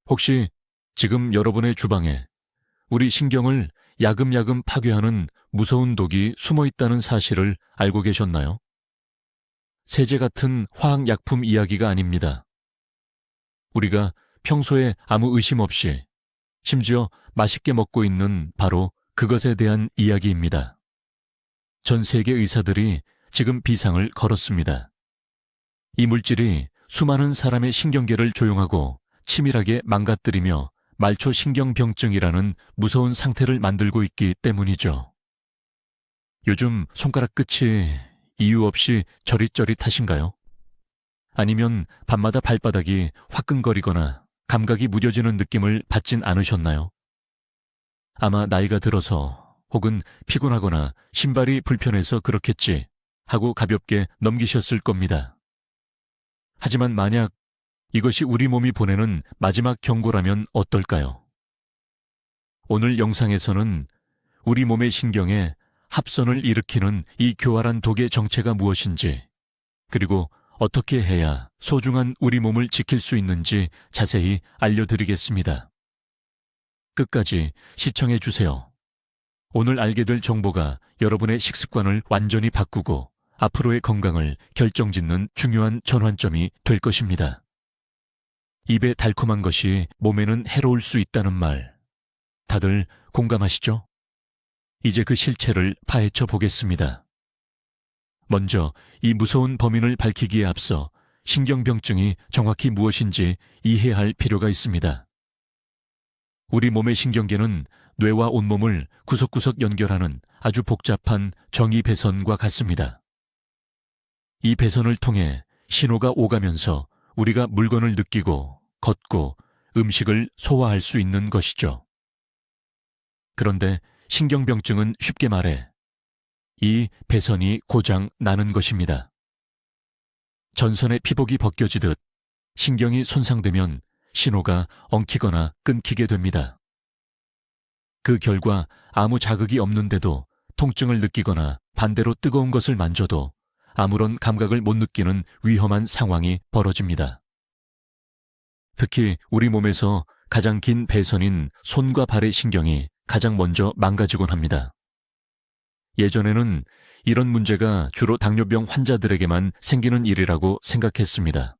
혹시 지금 여러분의 주방에 우리 신경을 야금야금 파괴하는 무서운 독이 숨어 있다는 사실을 알고 계셨나요? 세제 같은 화학약품 이야기가 아닙니다. 우리가 평소에 아무 의심 없이 심지어 맛있게 먹고 있는 바로 그것에 대한 이야기입니다. 전 세계 의사들이 지금 비상을 걸었습니다. 이 물질이 수많은 사람의 신경계를 조용하고 치밀하게 망가뜨리며 말초신경병증이라는 무서운 상태를 만들고 있기 때문이죠. 요즘 손가락 끝이 이유 없이 저릿저릿하신가요? 아니면 밤마다 발바닥이 화끈거리거나 감각이 무뎌지는 느낌을 받진 않으셨나요? 아마 나이가 들어서 혹은 피곤하거나 신발이 불편해서 그렇겠지 하고 가볍게 넘기셨을 겁니다. 하지만 만약 이것이 우리 몸이 보내는 마지막 경고라면 어떨까요? 오늘 영상에서는 우리 몸의 신경에 합선을 일으키는 이 교활한 독의 정체가 무엇인지, 그리고 어떻게 해야 소중한 우리 몸을 지킬 수 있는지 자세히 알려드리겠습니다. 끝까지 시청해 주세요. 오늘 알게 될 정보가 여러분의 식습관을 완전히 바꾸고 앞으로의 건강을 결정짓는 중요한 전환점이 될 것입니다. 입에 달콤한 것이 몸에는 해로울 수 있다는 말, 다들 공감하시죠? 이제 그 실체를 파헤쳐 보겠습니다. 먼저 이 무서운 범인을 밝히기에 앞서 신경병증이 정확히 무엇인지 이해할 필요가 있습니다. 우리 몸의 신경계는 뇌와 온몸을 구석구석 연결하는 아주 복잡한 정이배선과 같습니다. 이 배선을 통해 신호가 오가면서 우리가 물건을 느끼고 걷고 음식을 소화할 수 있는 것이죠. 그런데 신경병증은 쉽게 말해 이 배선이 고장 나는 것입니다. 전선의 피복이 벗겨지듯 신경이 손상되면 신호가 엉키거나 끊기게 됩니다. 그 결과 아무 자극이 없는데도 통증을 느끼거나 반대로 뜨거운 것을 만져도 아무런 감각을 못 느끼는 위험한 상황이 벌어집니다. 특히 우리 몸에서 가장 긴 배선인 손과 발의 신경이 가장 먼저 망가지곤 합니다. 예전에는 이런 문제가 주로 당뇨병 환자들에게만 생기는 일이라고 생각했습니다.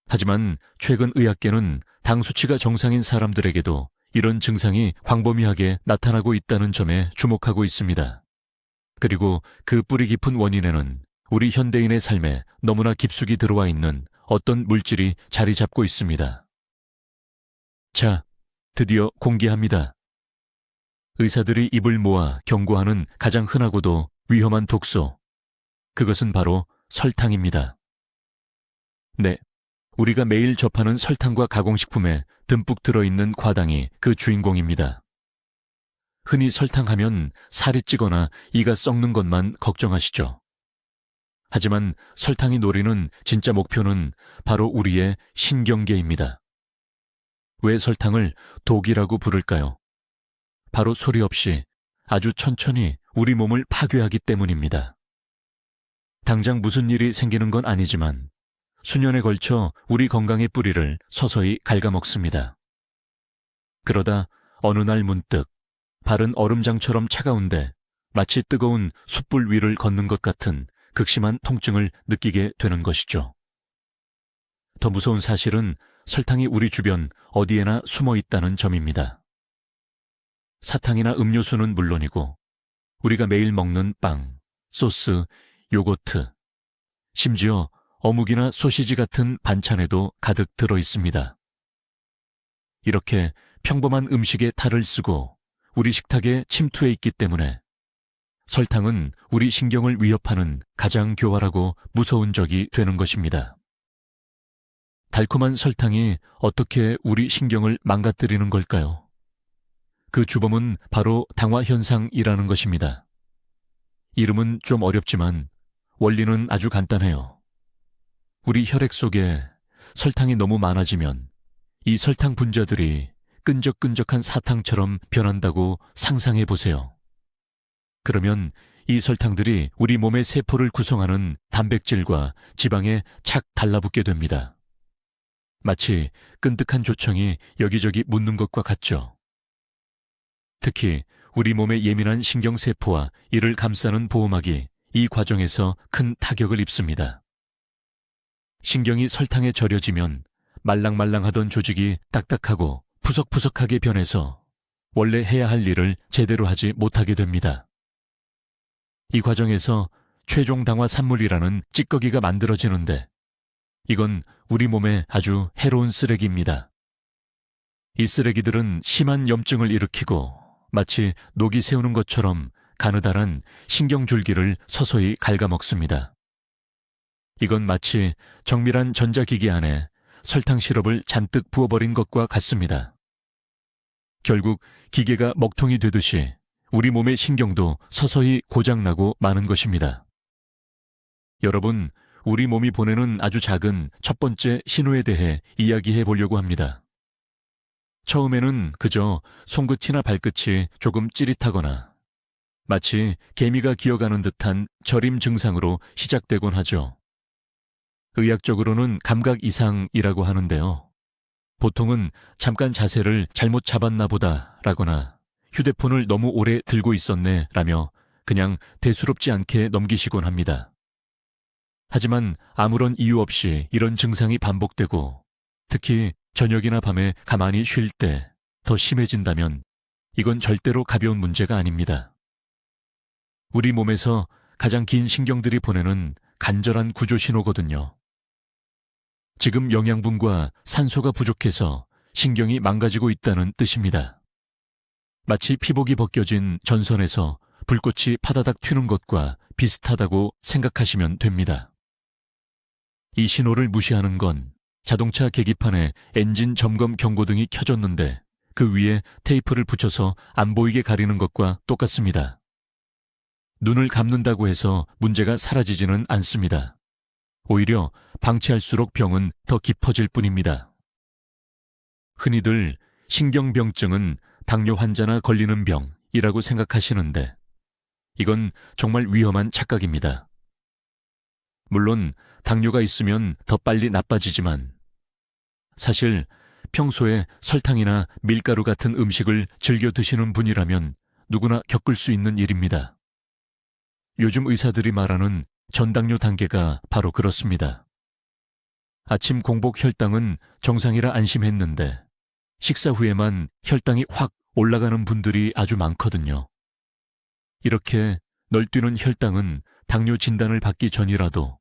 하지만 최근 의학계는 당 수치가 정상인 사람들에게도 이런 증상이 광범위하게 나타나고 있다는 점에 주목하고 있습니다. 그리고 그 뿌리 깊은 원인에는 우리 현대인의 삶에 너무나 깊숙이 들어와 있는 어떤 물질이 자리 잡고 있습니다. 자, 드디어 공개합니다. 의사들이 입을 모아 경고하는 가장 흔하고도 위험한 독소, 그것은 바로 설탕입니다. 네, 우리가 매일 접하는 설탕과 가공식품에 듬뿍 들어있는 과당이 그 주인공입니다. 흔히 설탕하면 살이 찌거나 이가 썩는 것만 걱정하시죠. 하지만 설탕이 노리는 진짜 목표는 바로 우리의 신경계입니다. 왜 설탕을 독이라고 부를까요? 바로 소리 없이 아주 천천히 우리 몸을 파괴하기 때문입니다. 당장 무슨 일이 생기는 건 아니지만 수년에 걸쳐 우리 건강의 뿌리를 서서히 갉아먹습니다. 그러다 어느 날 문득 발은 얼음장처럼 차가운데 마치 뜨거운 숯불 위를 걷는 것 같은 극심한 통증을 느끼게 되는 것이죠. 더 무서운 사실은 설탕이 우리 주변 어디에나 숨어 있다는 점입니다. 사탕이나 음료수는 물론이고 우리가 매일 먹는 빵, 소스, 요거트, 심지어 어묵이나 소시지 같은 반찬에도 가득 들어 있습니다. 이렇게 평범한 음식에 탈을 쓰고 우리 식탁에 침투해 있기 때문에 설탕은 우리 신경을 위협하는 가장 교활하고 무서운 적이 되는 것입니다. 달콤한 설탕이 어떻게 우리 신경을 망가뜨리는 걸까요? 그 주범은 바로 당화현상이라는 것입니다. 이름은 좀 어렵지만 원리는 아주 간단해요. 우리 혈액 속에 설탕이 너무 많아지면 이 설탕 분자들이 끈적끈적한 사탕처럼 변한다고 상상해 보세요. 그러면 이 설탕들이 우리 몸의 세포를 구성하는 단백질과 지방에 착 달라붙게 됩니다. 마치 끈득한 조청이 여기저기 묻는 것과 같죠. 특히 우리 몸의 예민한 신경세포와 이를 감싸는 보호막이 이 과정에서 큰 타격을 입습니다. 신경이 설탕에 절여지면 말랑말랑하던 조직이 딱딱하고 푸석푸석하게 변해서 원래 해야 할 일을 제대로 하지 못하게 됩니다. 이 과정에서 최종 당화 산물이라는 찌꺼기가 만들어지는데 이건 우리 몸에 아주 해로운 쓰레기입니다. 이 쓰레기들은 심한 염증을 일으키고 마치 녹이 세우는 것처럼 가느다란 신경줄기를 서서히 갉아먹습니다. 이건 마치 정밀한 전자기기 안에 설탕 시럽을 잔뜩 부어버린 것과 같습니다. 결국 기계가 먹통이 되듯이 우리 몸의 신경도 서서히 고장나고 마는 것입니다. 여러분, 우리 몸이 보내는 아주 작은 첫 번째 신호에 대해 이야기해 보려고 합니다. 처음에는 그저 손끝이나 발끝이 조금 찌릿하거나 마치 개미가 기어가는 듯한 저림 증상으로 시작되곤 하죠. 의학적으로는 감각 이상이라고 하는데요. 보통은 잠깐 자세를 잘못 잡았나 보다 라거나 휴대폰을 너무 오래 들고 있었네 라며 그냥 대수롭지 않게 넘기시곤 합니다. 하지만 아무런 이유 없이 이런 증상이 반복되고 특히 저녁이나 밤에 가만히 쉴 때 더 심해진다면 이건 절대로 가벼운 문제가 아닙니다. 우리 몸에서 가장 긴 신경들이 보내는 간절한 구조 신호거든요. 지금 영양분과 산소가 부족해서 신경이 망가지고 있다는 뜻입니다. 마치 피복이 벗겨진 전선에서 불꽃이 파다닥 튀는 것과 비슷하다고 생각하시면 됩니다. 이 신호를 무시하는 건 자동차 계기판에 엔진 점검 경고등이 켜졌는데 그 위에 테이프를 붙여서 안 보이게 가리는 것과 똑같습니다. 눈을 감는다고 해서 문제가 사라지지는 않습니다. 오히려 방치할수록 병은 더 깊어질 뿐입니다. 흔히들 신경병증은 당뇨 환자나 걸리는 병이라고 생각하시는데 이건 정말 위험한 착각입니다. 물론 당뇨가 있으면 더 빨리 나빠지지만 사실 평소에 설탕이나 밀가루 같은 음식을 즐겨 드시는 분이라면 누구나 겪을 수 있는 일입니다. 요즘 의사들이 말하는 전당뇨 단계가 바로 그렇습니다. 아침 공복 혈당은 정상이라 안심했는데 식사 후에만 혈당이 확 올라가는 분들이 아주 많거든요. 이렇게 널뛰는 혈당은 당뇨 진단을 받기 전이라도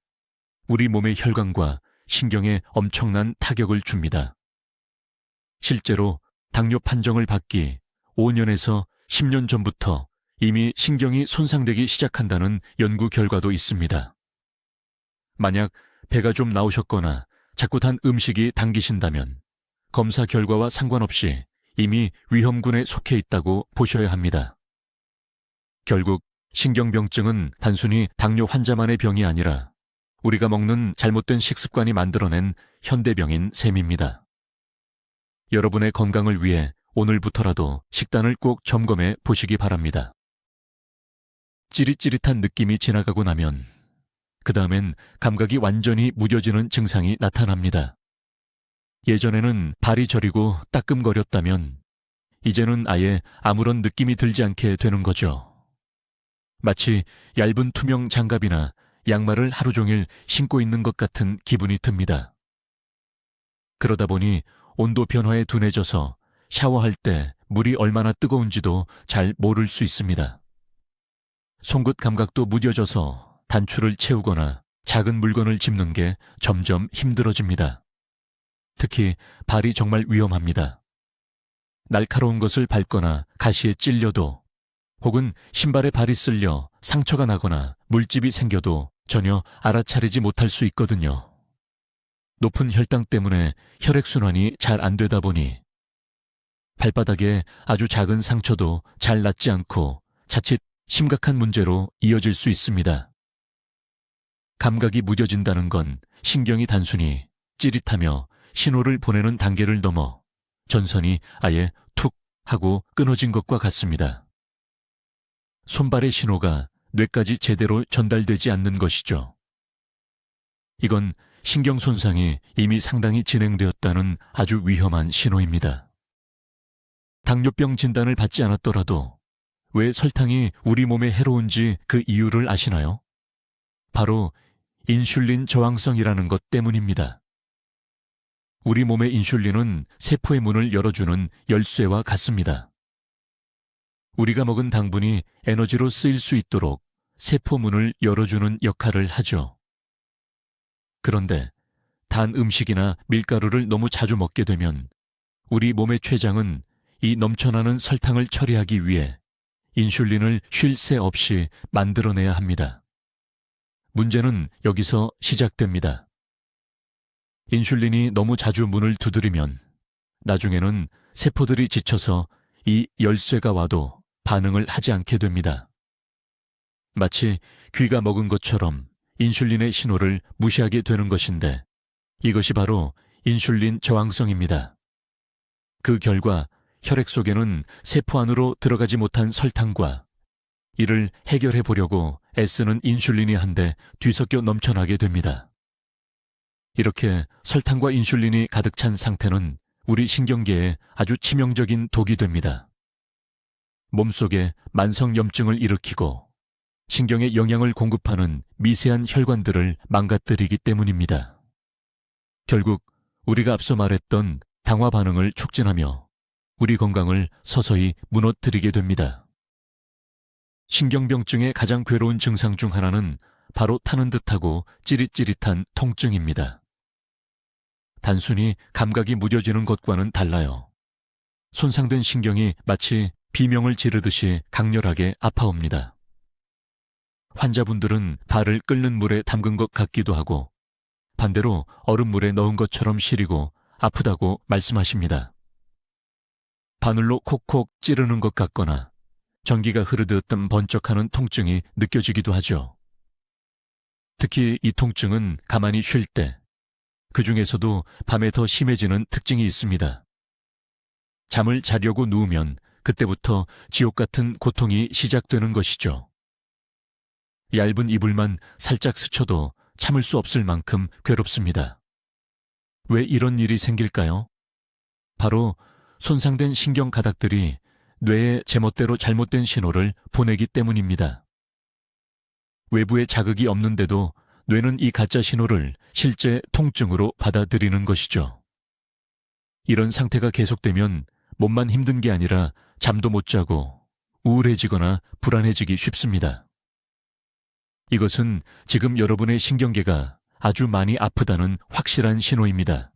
우리 몸의 혈관과 신경에 엄청난 타격을 줍니다. 실제로 당뇨 판정을 받기 5년에서 10년 전부터 이미 신경이 손상되기 시작한다는 연구 결과도 있습니다. 만약 배가 좀 나오셨거나 자꾸 단 음식이 당기신다면 검사 결과와 상관없이 이미 위험군에 속해 있다고 보셔야 합니다. 결국 신경병증은 단순히 당뇨 환자만의 병이 아니라 우리가 먹는 잘못된 식습관이 만들어낸 현대병인 셈입니다. 여러분의 건강을 위해 오늘부터라도 식단을 꼭 점검해 보시기 바랍니다. 찌릿찌릿한 느낌이 지나가고 나면 그 다음엔 감각이 완전히 무뎌지는 증상이 나타납니다. 예전에는 발이 저리고 따끔거렸다면 이제는 아예 아무런 느낌이 들지 않게 되는 거죠. 마치 얇은 투명 장갑이나 양말을 하루 종일 신고 있는 것 같은 기분이 듭니다. 그러다 보니 온도 변화에 둔해져서 샤워할 때 물이 얼마나 뜨거운지도 잘 모를 수 있습니다. 송긋 감각도 무뎌져서 단추를 채우거나 작은 물건을 짚는 게 점점 힘들어집니다. 특히 발이 정말 위험합니다. 날카로운 것을 밟거나 가시에 찔려도 혹은 신발에 발이 쓸려 상처가 나거나 물집이 생겨도 전혀 알아차리지 못할 수 있거든요. 높은 혈당 때문에 혈액순환이 잘 안 되다 보니 발바닥에 아주 작은 상처도 잘 낫지 않고 자칫 심각한 문제로 이어질 수 있습니다. 감각이 무뎌진다는 건 신경이 단순히 찌릿하며 신호를 보내는 단계를 넘어 전선이 아예 툭 하고 끊어진 것과 같습니다. 손발의 신호가 뇌까지 제대로 전달되지 않는 것이죠. 이건 신경 손상이 이미 상당히 진행되었다는 아주 위험한 신호입니다. 당뇨병 진단을 받지 않았더라도 왜 설탕이 우리 몸에 해로운지 그 이유를 아시나요? 바로 인슐린 저항성이라는 것 때문입니다. 우리 몸의 인슐린은 세포의 문을 열어주는 열쇠와 같습니다. 우리가 먹은 당분이 에너지로 쓰일 수 있도록 세포 문을 열어주는 역할을 하죠. 그런데 단 음식이나 밀가루를 너무 자주 먹게 되면 우리 몸의 췌장은 이 넘쳐나는 설탕을 처리하기 위해 인슐린을 쉴 새 없이 만들어내야 합니다. 문제는 여기서 시작됩니다. 인슐린이 너무 자주 문을 두드리면 나중에는 세포들이 지쳐서 이 열쇠가 와도 반응을 하지 않게 됩니다. 마치 귀가 먹은 것처럼 인슐린의 신호를 무시하게 되는 것인데 이것이 바로 인슐린 저항성입니다. 그 결과 혈액 속에는 세포 안으로 들어가지 못한 설탕과 이를 해결해 보려고 애쓰는 인슐린이 한데 뒤섞여 넘쳐나게 됩니다. 이렇게 설탕과 인슐린이 가득 찬 상태는 우리 신경계에 아주 치명적인 독이 됩니다. 몸속에 만성염증을 일으키고 신경에 영양을 공급하는 미세한 혈관들을 망가뜨리기 때문입니다. 결국 우리가 앞서 말했던 당화 반응을 촉진하며 우리 건강을 서서히 무너뜨리게 됩니다. 신경병증의 가장 괴로운 증상 중 하나는 바로 타는 듯하고 찌릿찌릿한 통증입니다. 단순히 감각이 무뎌지는 것과는 달라요. 손상된 신경이 마치 비명을 지르듯이 강렬하게 아파옵니다. 환자분들은 발을 끓는 물에 담근 것 같기도 하고 반대로 얼음물에 넣은 것처럼 시리고 아프다고 말씀하십니다. 바늘로 콕콕 찌르는 것 같거나 전기가 흐르듯 번쩍하는 통증이 느껴지기도 하죠. 특히 이 통증은 가만히 쉴 때, 그 중에서도 밤에 더 심해지는 특징이 있습니다. 잠을 자려고 누우면 그때부터 지옥 같은 고통이 시작되는 것이죠. 얇은 이불만 살짝 스쳐도 참을 수 없을 만큼 괴롭습니다. 왜 이런 일이 생길까요? 바로 손상된 신경 가닥들이 뇌에 제멋대로 잘못된 신호를 보내기 때문입니다. 외부의 자극이 없는데도 뇌는 이 가짜 신호를 실제 통증으로 받아들이는 것이죠. 이런 상태가 계속되면 몸만 힘든 게 아니라 잠도 못 자고 우울해지거나 불안해지기 쉽습니다. 이것은 지금 여러분의 신경계가 아주 많이 아프다는 확실한 신호입니다.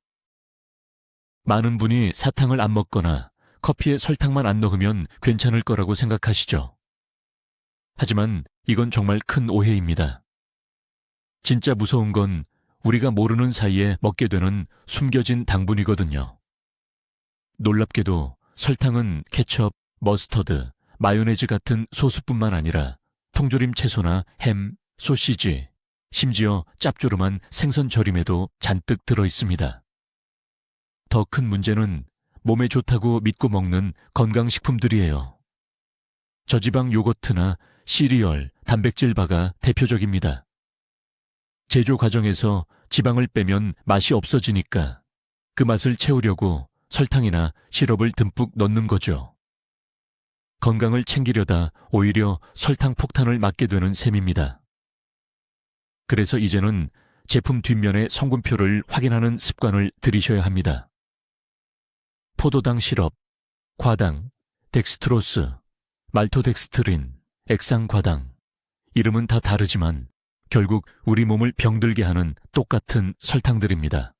많은 분이 사탕을 안 먹거나 커피에 설탕만 안 넣으면 괜찮을 거라고 생각하시죠. 하지만 이건 정말 큰 오해입니다. 진짜 무서운 건 우리가 모르는 사이에 먹게 되는 숨겨진 당분이거든요. 놀랍게도 설탕은 케첩, 머스터드, 마요네즈 같은 소스뿐만 아니라 통조림 채소나 햄, 소시지, 심지어 짭조름한 생선 절임에도 잔뜩 들어있습니다. 더 큰 문제는 몸에 좋다고 믿고 먹는 건강식품들이에요. 저지방 요거트나 시리얼, 단백질바가 대표적입니다. 제조 과정에서 지방을 빼면 맛이 없어지니까 그 맛을 채우려고 설탕이나 시럽을 듬뿍 넣는 거죠. 건강을 챙기려다 오히려 설탕 폭탄을 맞게 되는 셈입니다. 그래서 이제는 제품 뒷면의 성분표를 확인하는 습관을 들이셔야 합니다. 포도당 시럽, 과당, 덱스트로스, 말토덱스트린, 액상과당. 이름은 다 다르지만 결국 우리 몸을 병들게 하는 똑같은 설탕들입니다.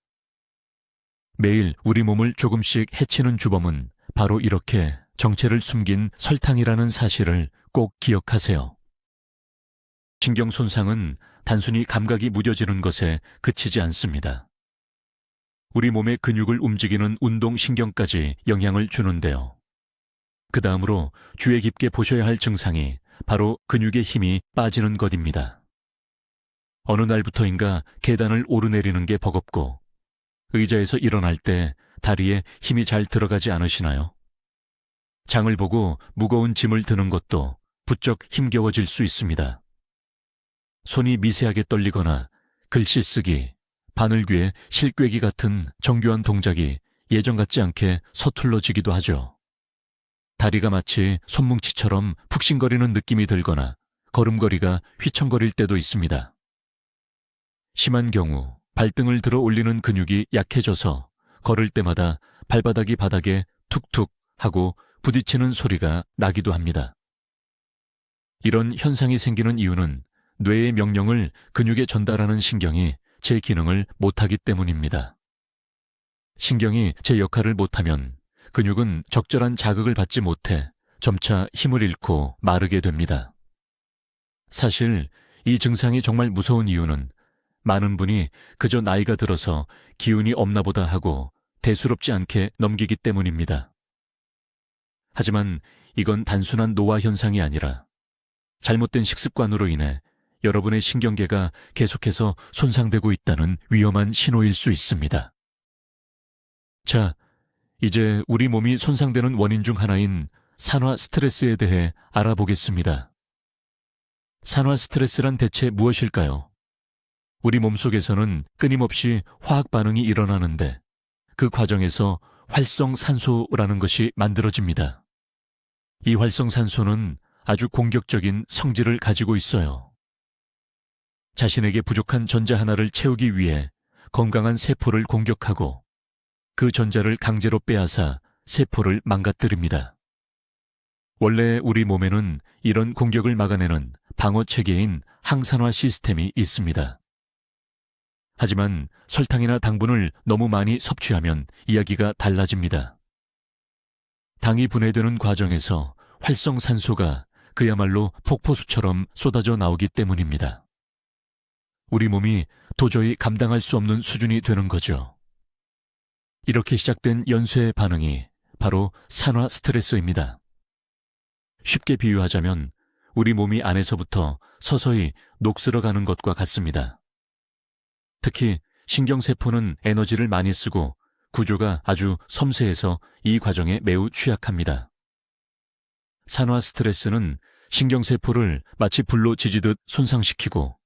매일 우리 몸을 조금씩 해치는 주범은 바로 이렇게 정체를 숨긴 설탕이라는 사실을 꼭 기억하세요. 신경 손상은 단순히 감각이 무뎌지는 것에 그치지 않습니다. 우리 몸의 근육을 움직이는 운동신경까지 영향을 주는데요. 그 다음으로 주의 깊게 보셔야 할 증상이 바로 근육의 힘이 빠지는 것입니다. 어느 날부터인가 계단을 오르내리는 게 버겁고 의자에서 일어날 때 다리에 힘이 잘 들어가지 않으시나요? 장을 보고 무거운 짐을 드는 것도 부쩍 힘겨워질 수 있습니다. 손이 미세하게 떨리거나 글씨 쓰기, 바늘귀의 실꿰기 같은 정교한 동작이 예전 같지 않게 서툴러지기도 하죠. 다리가 마치 손뭉치처럼 푹신거리는 느낌이 들거나 걸음걸이가 휘청거릴 때도 있습니다. 심한 경우 발등을 들어 올리는 근육이 약해져서 걸을 때마다 발바닥이 바닥에 툭툭 하고 부딪히는 소리가 나기도 합니다. 이런 현상이 생기는 이유는 뇌의 명령을 근육에 전달하는 신경이 제 기능을 못하기 때문입니다. 신경이 제 역할을 못하면 근육은 적절한 자극을 받지 못해 점차 힘을 잃고 마르게 됩니다. 사실 이 증상이 정말 무서운 이유는 많은 분이 그저 나이가 들어서 기운이 없나 보다 하고 대수롭지 않게 넘기기 때문입니다. 하지만 이건 단순한 노화 현상이 아니라 잘못된 식습관으로 인해 여러분의 신경계가 계속해서 손상되고 있다는 위험한 신호일 수 있습니다. 자, 이제 우리 몸이 손상되는 원인 중 하나인 산화 스트레스에 대해 알아보겠습니다. 산화 스트레스란 대체 무엇일까요? 우리 몸속에서는 끊임없이 화학 반응이 일어나는데 그 과정에서 활성산소라는 것이 만들어집니다. 이 활성산소는 아주 공격적인 성질을 가지고 있어요. 자신에게 부족한 전자 하나를 채우기 위해 건강한 세포를 공격하고 그 전자를 강제로 빼앗아 세포를 망가뜨립니다. 원래 우리 몸에는 이런 공격을 막아내는 방어 체계인 항산화 시스템이 있습니다. 하지만 설탕이나 당분을 너무 많이 섭취하면 이야기가 달라집니다. 당이 분해되는 과정에서 활성산소가 그야말로 폭포수처럼 쏟아져 나오기 때문입니다. 우리 몸이 도저히 감당할 수 없는 수준이 되는 거죠. 이렇게 시작된 연쇄의 반응이 바로 산화 스트레스입니다. 쉽게 비유하자면 우리 몸이 안에서부터 서서히 녹슬어가는 것과 같습니다. 특히 신경세포는 에너지를 많이 쓰고 구조가 아주 섬세해서 이 과정에 매우 취약합니다. 산화 스트레스는 신경세포를 마치 불로 지지듯 손상시키고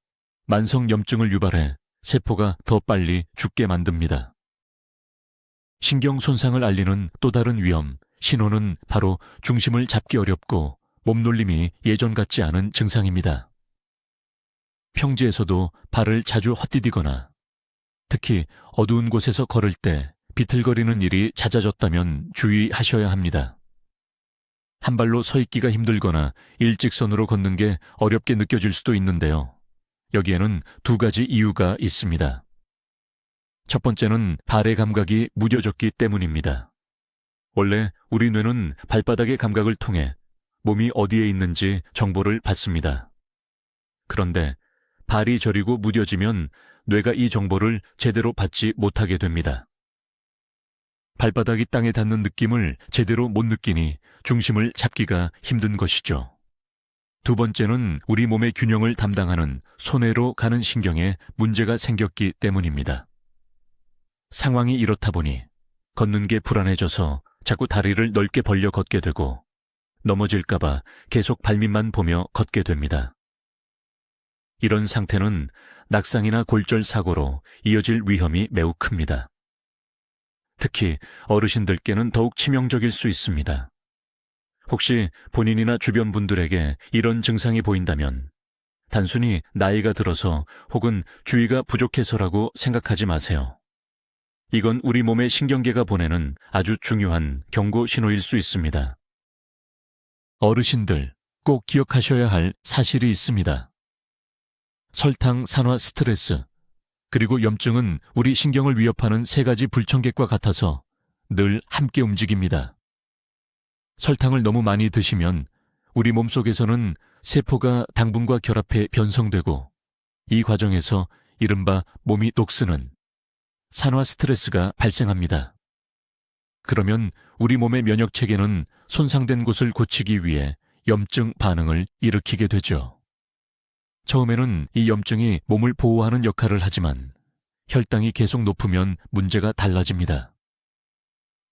만성염증을 유발해 세포가 더 빨리 죽게 만듭니다. 신경 손상을 알리는 또 다른 위험, 신호는 바로 중심을 잡기 어렵고 몸놀림이 예전 같지 않은 증상입니다. 평지에서도 발을 자주 헛디디거나 특히 어두운 곳에서 걸을 때 비틀거리는 일이 잦아졌다면 주의하셔야 합니다. 한 발로 서 있기가 힘들거나 일직선으로 걷는 게 어렵게 느껴질 수도 있는데요. 여기에는 두 가지 이유가 있습니다. 첫 번째는 발의 감각이 무뎌졌기 때문입니다. 원래 우리 뇌는 발바닥의 감각을 통해 몸이 어디에 있는지 정보를 받습니다. 그런데 발이 저리고 무뎌지면 뇌가 이 정보를 제대로 받지 못하게 됩니다. 발바닥이 땅에 닿는 느낌을 제대로 못 느끼니 중심을 잡기가 힘든 것이죠. 두 번째는 우리 몸의 균형을 담당하는 손해로 가는 신경에 문제가 생겼기 때문입니다. 상황이 이렇다 보니 걷는 게 불안해져서 자꾸 다리를 넓게 벌려 걷게 되고 넘어질까봐 계속 발밑만 보며 걷게 됩니다. 이런 상태는 낙상이나 골절 사고로 이어질 위험이 매우 큽니다. 특히 어르신들께는 더욱 치명적일 수 있습니다. 혹시 본인이나 주변 분들에게 이런 증상이 보인다면 단순히 나이가 들어서 혹은 주의가 부족해서라고 생각하지 마세요. 이건 우리 몸의 신경계가 보내는 아주 중요한 경고 신호일 수 있습니다. 어르신들, 꼭 기억하셔야 할 사실이 있습니다. 설탕, 산화, 스트레스, 그리고 염증은 우리 신경을 위협하는 세 가지 불청객과 같아서 늘 함께 움직입니다. 설탕을 너무 많이 드시면 우리 몸속에서는 세포가 당분과 결합해 변성되고 이 과정에서 이른바 몸이 녹쓰는 산화 스트레스가 발생합니다. 그러면 우리 몸의 면역체계는 손상된 곳을 고치기 위해 염증 반응을 일으키게 되죠. 처음에는 이 염증이 몸을 보호하는 역할을 하지만 혈당이 계속 높으면 문제가 달라집니다.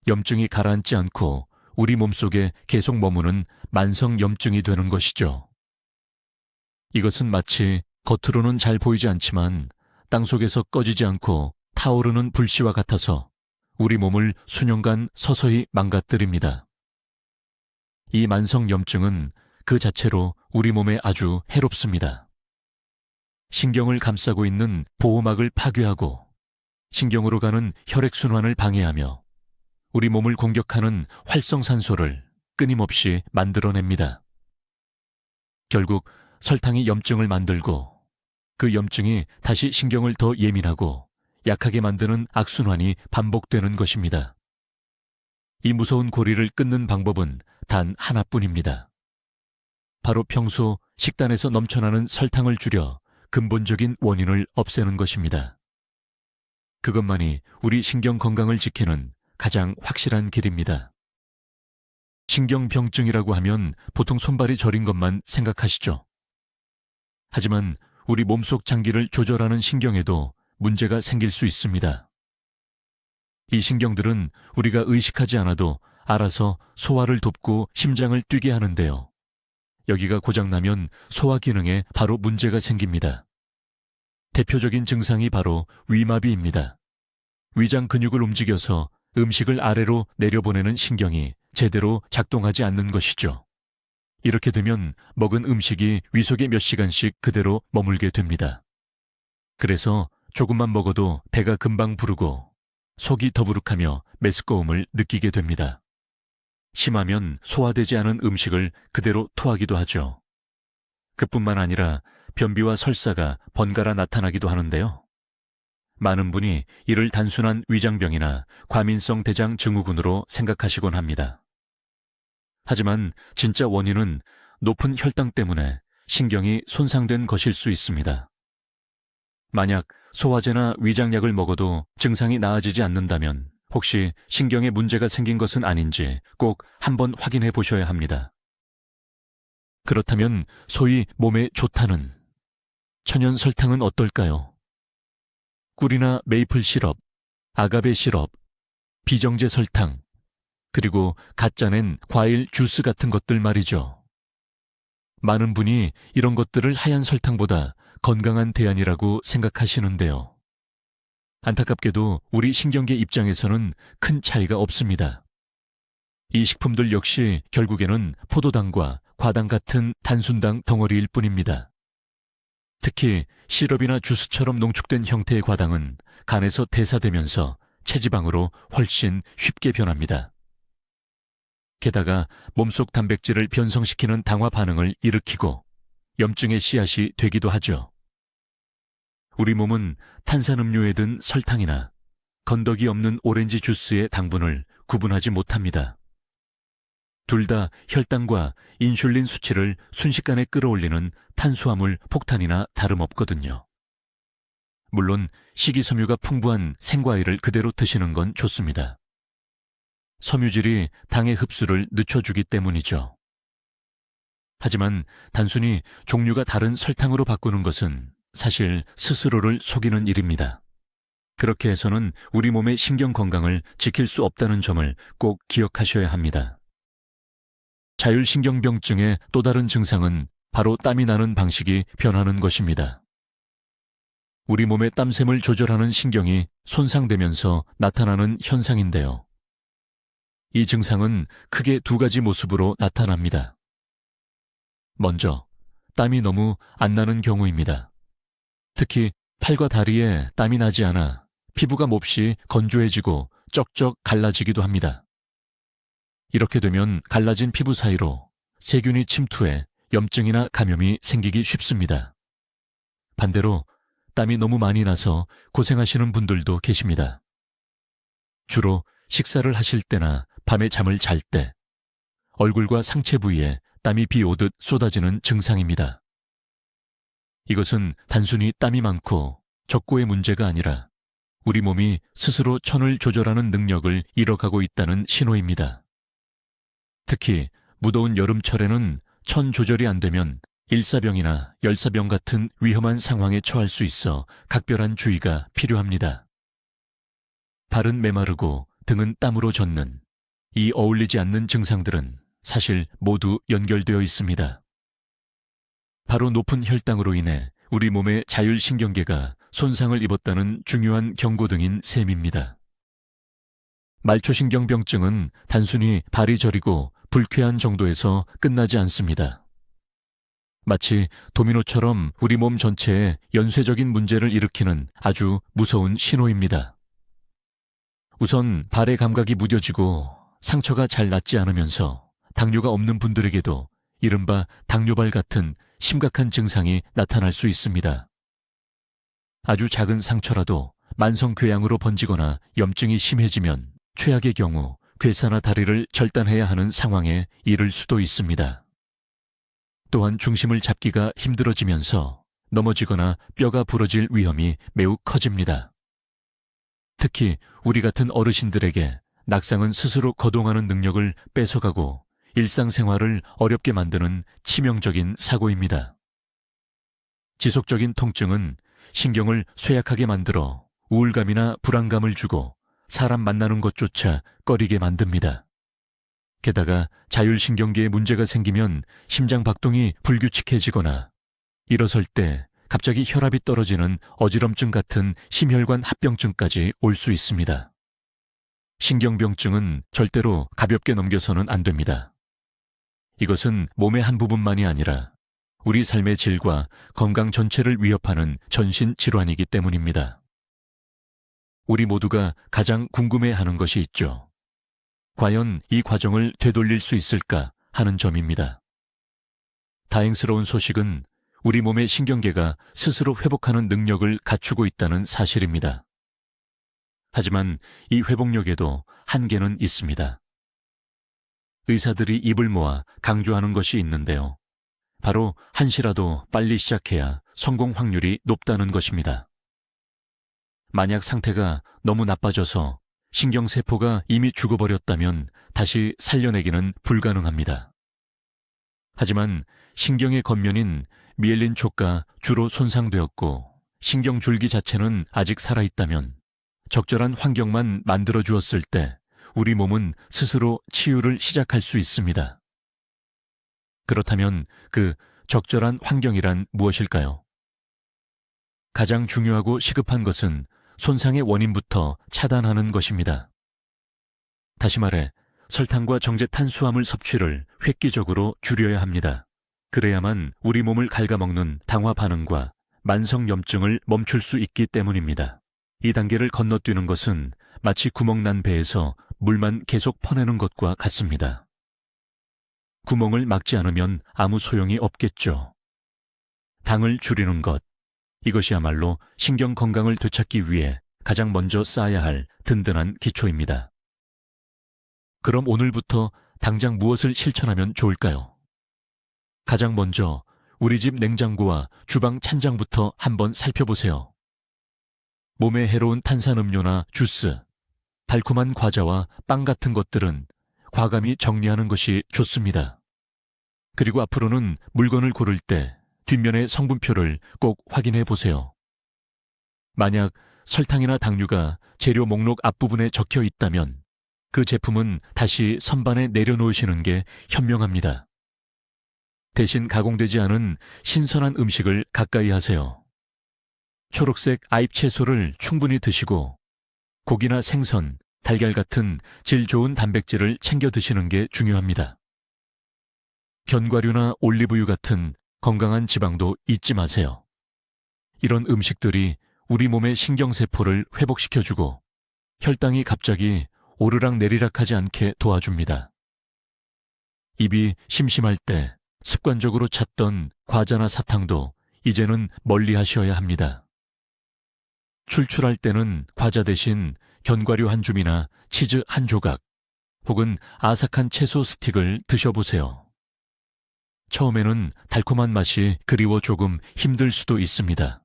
염증이 가라앉지 않고 우리 몸속에 계속 머무는 만성염증이 되는 것이죠. 이것은 마치 겉으로는 잘 보이지 않지만 땅속에서 꺼지지 않고 타오르는 불씨와 같아서 우리 몸을 수년간 서서히 망가뜨립니다. 이 만성염증은 그 자체로 우리 몸에 아주 해롭습니다. 신경을 감싸고 있는 보호막을 파괴하고 신경으로 가는 혈액순환을 방해하며 우리 몸을 공격하는 활성산소를 끊임없이 만들어냅니다. 결국 설탕이 염증을 만들고 그 염증이 다시 신경을 더 예민하고 약하게 만드는 악순환이 반복되는 것입니다. 이 무서운 고리를 끊는 방법은 단 하나뿐입니다. 바로 평소 식단에서 넘쳐나는 설탕을 줄여 근본적인 원인을 없애는 것입니다. 그것만이 우리 신경 건강을 지키는 가장 확실한 길입니다. 신경병증이라고 하면 보통 손발이 저린 것만 생각하시죠. 하지만 우리 몸속 장기를 조절하는 신경에도 문제가 생길 수 있습니다. 이 신경들은 우리가 의식하지 않아도 알아서 소화를 돕고 심장을 뛰게 하는데요. 여기가 고장나면 소화 기능에 바로 문제가 생깁니다. 대표적인 증상이 바로 위마비입니다. 위장 근육을 움직여서 음식을 아래로 내려보내는 신경이 제대로 작동하지 않는 것이죠. 이렇게 되면 먹은 음식이 위 속에 몇 시간씩 그대로 머물게 됩니다. 그래서 조금만 먹어도 배가 금방 부르고 속이 더부룩하며 메스꺼움을 느끼게 됩니다. 심하면 소화되지 않은 음식을 그대로 토하기도 하죠. 그뿐만 아니라 변비와 설사가 번갈아 나타나기도 하는데요. 많은 분이 이를 단순한 위장병이나 과민성 대장 증후군으로 생각하시곤 합니다. 하지만 진짜 원인은 높은 혈당 때문에 신경이 손상된 것일 수 있습니다. 만약 소화제나 위장약을 먹어도 증상이 나아지지 않는다면 혹시 신경에 문제가 생긴 것은 아닌지 꼭 한번 확인해 보셔야 합니다. 그렇다면 소위 몸에 좋다는 천연 설탕은 어떨까요? 꿀이나 메이플 시럽, 아가베 시럽, 비정제 설탕, 그리고 갓짜낸 과일 주스 같은 것들 말이죠. 많은 분이 이런 것들을 하얀 설탕보다 건강한 대안이라고 생각하시는데요. 안타깝게도 우리 신경계 입장에서는 큰 차이가 없습니다. 이 식품들 역시 결국에는 포도당과 과당 같은 단순당 덩어리일 뿐입니다. 특히 시럽이나 주스처럼 농축된 형태의 과당은 간에서 대사되면서 체지방으로 훨씬 쉽게 변합니다. 게다가 몸속 단백질을 변성시키는 당화 반응을 일으키고 염증의 씨앗이 되기도 하죠. 우리 몸은 탄산음료에 든 설탕이나 건더기 없는 오렌지 주스의 당분을 구분하지 못합니다. 둘 다 혈당과 인슐린 수치를 순식간에 끌어올리는 탄수화물 폭탄이나 다름없거든요. 물론 식이섬유가 풍부한 생과일을 그대로 드시는 건 좋습니다. 섬유질이 당의 흡수를 늦춰주기 때문이죠. 하지만 단순히 종류가 다른 설탕으로 바꾸는 것은 사실 스스로를 속이는 일입니다. 그렇게 해서는 우리 몸의 신경 건강을 지킬 수 없다는 점을 꼭 기억하셔야 합니다. 자율신경병증의 또 다른 증상은 바로 땀이 나는 방식이 변하는 것입니다. 우리 몸의 땀샘을 조절하는 신경이 손상되면서 나타나는 현상인데요. 이 증상은 크게 두 가지 모습으로 나타납니다. 먼저, 땀이 너무 안 나는 경우입니다. 특히 팔과 다리에 땀이 나지 않아 피부가 몹시 건조해지고 쩍쩍 갈라지기도 합니다. 이렇게 되면 갈라진 피부 사이로 세균이 침투해 염증이나 감염이 생기기 쉽습니다. 반대로 땀이 너무 많이 나서 고생하시는 분들도 계십니다. 주로 식사를 하실 때나 밤에 잠을 잘 때, 얼굴과 상체 부위에 땀이 비 오듯 쏟아지는 증상입니다. 이것은 단순히 땀이 많고 적고의 문제가 아니라 우리 몸이 스스로 천을 조절하는 능력을 잃어가고 있다는 신호입니다. 특히 무더운 여름철에는 천 조절이 안 되면 일사병이나 열사병 같은 위험한 상황에 처할 수 있어 각별한 주의가 필요합니다. 발은 메마르고 등은 땀으로 젖는 이 어울리지 않는 증상들은 사실 모두 연결되어 있습니다. 바로 높은 혈당으로 인해 우리 몸의 자율신경계가 손상을 입었다는 중요한 경고등인 셈입니다. 말초신경병증은 단순히 발이 저리고 불쾌한 정도에서 끝나지 않습니다. 마치 도미노처럼 우리 몸 전체에 연쇄적인 문제를 일으키는 아주 무서운 신호입니다. 우선 발의 감각이 무뎌지고 상처가 잘 낫지 않으면서 당뇨가 없는 분들에게도 이른바 당뇨발 같은 심각한 증상이 나타날 수 있습니다. 아주 작은 상처라도 만성궤양으로 번지거나 염증이 심해지면 최악의 경우 괴사나 다리를 절단해야 하는 상황에 이를 수도 있습니다. 또한 중심을 잡기가 힘들어지면서 넘어지거나 뼈가 부러질 위험이 매우 커집니다. 특히 우리 같은 어르신들에게 낙상은 스스로 거동하는 능력을 뺏어가고 일상생활을 어렵게 만드는 치명적인 사고입니다. 지속적인 통증은 신경을 쇠약하게 만들어 우울감이나 불안감을 주고 사람 만나는 것조차 꺼리게 만듭니다. 게다가 자율신경계에 문제가 생기면 심장 박동이 불규칙해지거나 일어설 때 갑자기 혈압이 떨어지는 어지럼증 같은 심혈관 합병증까지 올 수 있습니다. 신경병증은 절대로 가볍게 넘겨서는 안 됩니다. 이것은 몸의 한 부분만이 아니라 우리 삶의 질과 건강 전체를 위협하는 전신 질환이기 때문입니다. 우리 모두가 가장 궁금해하는 것이 있죠. 과연 이 과정을 되돌릴 수 있을까 하는 점입니다. 다행스러운 소식은 우리 몸의 신경계가 스스로 회복하는 능력을 갖추고 있다는 사실입니다. 하지만 이 회복력에도 한계는 있습니다. 의사들이 입을 모아 강조하는 것이 있는데요. 바로 한시라도 빨리 시작해야 성공 확률이 높다는 것입니다. 만약 상태가 너무 나빠져서 신경세포가 이미 죽어버렸다면 다시 살려내기는 불가능합니다. 하지만 신경의 겉면인 미엘린 촉가 주로 손상되었고 신경줄기 자체는 아직 살아있다면 적절한 환경만 만들어 주었을 때 우리 몸은 스스로 치유를 시작할 수 있습니다. 그렇다면 그 적절한 환경이란 무엇일까요? 가장 중요하고 시급한 것은 손상의 원인부터 차단하는 것입니다. 다시 말해 설탕과 정제 탄수화물 섭취를 획기적으로 줄여야 합니다. 그래야만 우리 몸을 갉아먹는 당화 반응과 만성 염증을 멈출 수 있기 때문입니다. 이 단계를 건너뛰는 것은 마치 구멍난 배에서 물만 계속 퍼내는 것과 같습니다. 구멍을 막지 않으면 아무 소용이 없겠죠. 당을 줄이는 것, 이것이야말로 신경 건강을 되찾기 위해 가장 먼저 쌓아야 할 든든한 기초입니다. 그럼 오늘부터 당장 무엇을 실천하면 좋을까요? 가장 먼저 우리 집 냉장고와 주방 찬장부터 한번 살펴보세요. 몸에 해로운 탄산음료나 주스, 달콤한 과자와 빵 같은 것들은 과감히 정리하는 것이 좋습니다. 그리고 앞으로는 물건을 고를 때 뒷면의 성분표를 꼭 확인해 보세요. 만약 설탕이나 당류가 재료 목록 앞부분에 적혀 있다면 그 제품은 다시 선반에 내려놓으시는 게 현명합니다. 대신 가공되지 않은 신선한 음식을 가까이 하세요. 초록색 아입 채소를 충분히 드시고 고기나 생선, 달걀 같은 질 좋은 단백질을 챙겨 드시는 게 중요합니다. 견과류나 올리브유 같은 건강한 지방도 잊지 마세요. 이런 음식들이 우리 몸의 신경세포를 회복시켜주고 혈당이 갑자기 오르락내리락하지 않게 도와줍니다. 입이 심심할 때 습관적으로 찾던 과자나 사탕도 이제는 멀리 하셔야 합니다. 출출할 때는 과자 대신 견과류 한 줌이나 치즈 한 조각 혹은 아삭한 채소 스틱을 드셔보세요. 처음에는 달콤한 맛이 그리워 조금 힘들 수도 있습니다.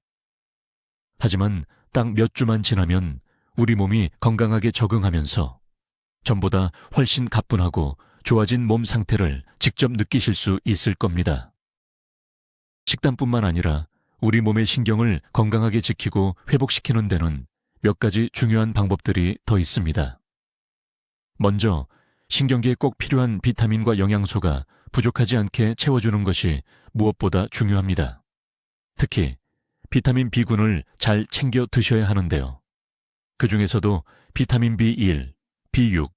하지만 딱 몇 주만 지나면 우리 몸이 건강하게 적응하면서 전보다 훨씬 가뿐하고 좋아진 몸 상태를 직접 느끼실 수 있을 겁니다. 식단뿐만 아니라 우리 몸의 신경을 건강하게 지키고 회복시키는 데는 몇 가지 중요한 방법들이 더 있습니다. 먼저 신경계에 꼭 필요한 비타민과 영양소가 부족하지 않게 채워주는 것이 무엇보다 중요합니다. 특히 비타민 B군을 잘 챙겨 드셔야 하는데요. 그 중에서도 비타민 B1, B6,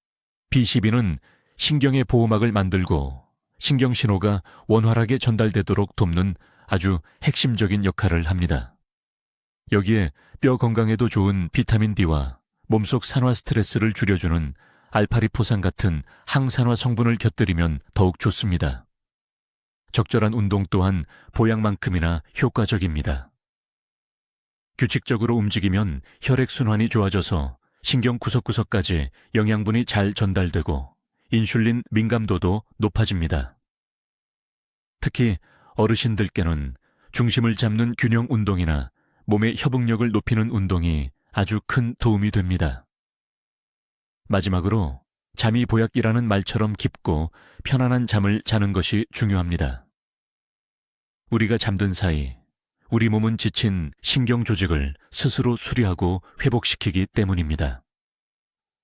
B12는 신경의 보호막을 만들고 신경신호가 원활하게 전달되도록 돕는 아주 핵심적인 역할을 합니다. 여기에 뼈 건강에도 좋은 비타민 D와 몸속 산화 스트레스를 줄여주는 알파리포산 같은 항산화 성분을 곁들이면 더욱 좋습니다. 적절한 운동 또한 보약만큼이나 효과적입니다. 규칙적으로 움직이면 혈액순환이 좋아져서 신경 구석구석까지 영양분이 잘 전달되고 인슐린 민감도도 높아집니다. 특히 어르신들께는 중심을 잡는 균형 운동이나 몸의 협응력을 높이는 운동이 아주 큰 도움이 됩니다. 마지막으로 잠이 보약이라는 말처럼 깊고 편안한 잠을 자는 것이 중요합니다. 우리가 잠든 사이 우리 몸은 지친 신경 조직을 스스로 수리하고 회복시키기 때문입니다.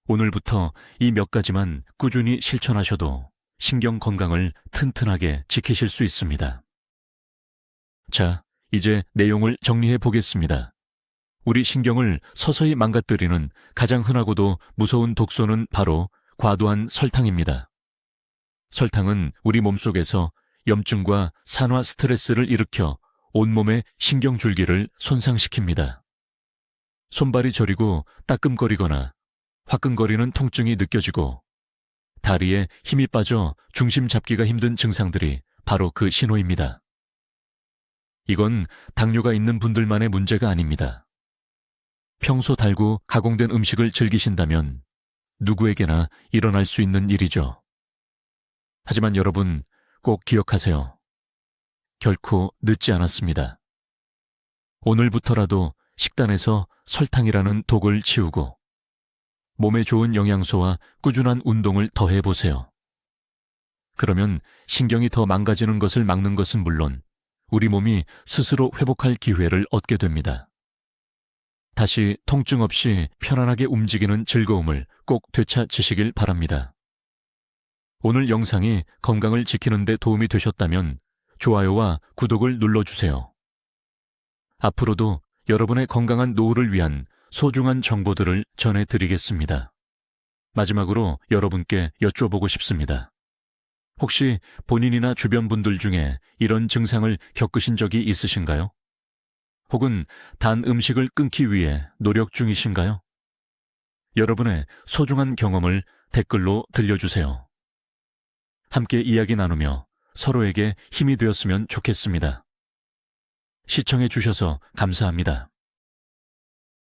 오늘부터 이 몇 가지만 꾸준히 실천하셔도 신경 건강을 튼튼하게 지키실 수 있습니다. 자, 이제 내용을 정리해 보겠습니다. 우리 신경을 서서히 망가뜨리는 가장 흔하고도 무서운 독소는 바로 과도한 설탕입니다. 설탕은 우리 몸속에서 염증과 산화 스트레스를 일으켜 온몸의 신경줄기를 손상시킵니다. 손발이 저리고 따끔거리거나 화끈거리는 통증이 느껴지고 다리에 힘이 빠져 중심 잡기가 힘든 증상들이 바로 그 신호입니다. 이건 당뇨가 있는 분들만의 문제가 아닙니다. 평소 달고 가공된 음식을 즐기신다면 누구에게나 일어날 수 있는 일이죠. 하지만 여러분 꼭 기억하세요. 결코 늦지 않았습니다. 오늘부터라도 식단에서 설탕이라는 독을 치우고 몸에 좋은 영양소와 꾸준한 운동을 더해보세요. 그러면 신경이 더 망가지는 것을 막는 것은 물론 우리 몸이 스스로 회복할 기회를 얻게 됩니다. 다시 통증 없이 편안하게 움직이는 즐거움을 꼭 되찾으시길 바랍니다. 오늘 영상이 건강을 지키는 데 도움이 되셨다면 좋아요와 구독을 눌러주세요. 앞으로도 여러분의 건강한 노후를 위한 소중한 정보들을 전해드리겠습니다. 마지막으로 여러분께 여쭤보고 싶습니다. 혹시 본인이나 주변 분들 중에 이런 증상을 겪으신 적이 있으신가요? 혹은 단 음식을 끊기 위해 노력 중이신가요? 여러분의 소중한 경험을 댓글로 들려주세요. 함께 이야기 나누며 서로에게 힘이 되었으면 좋겠습니다. 시청해 주셔서 감사합니다.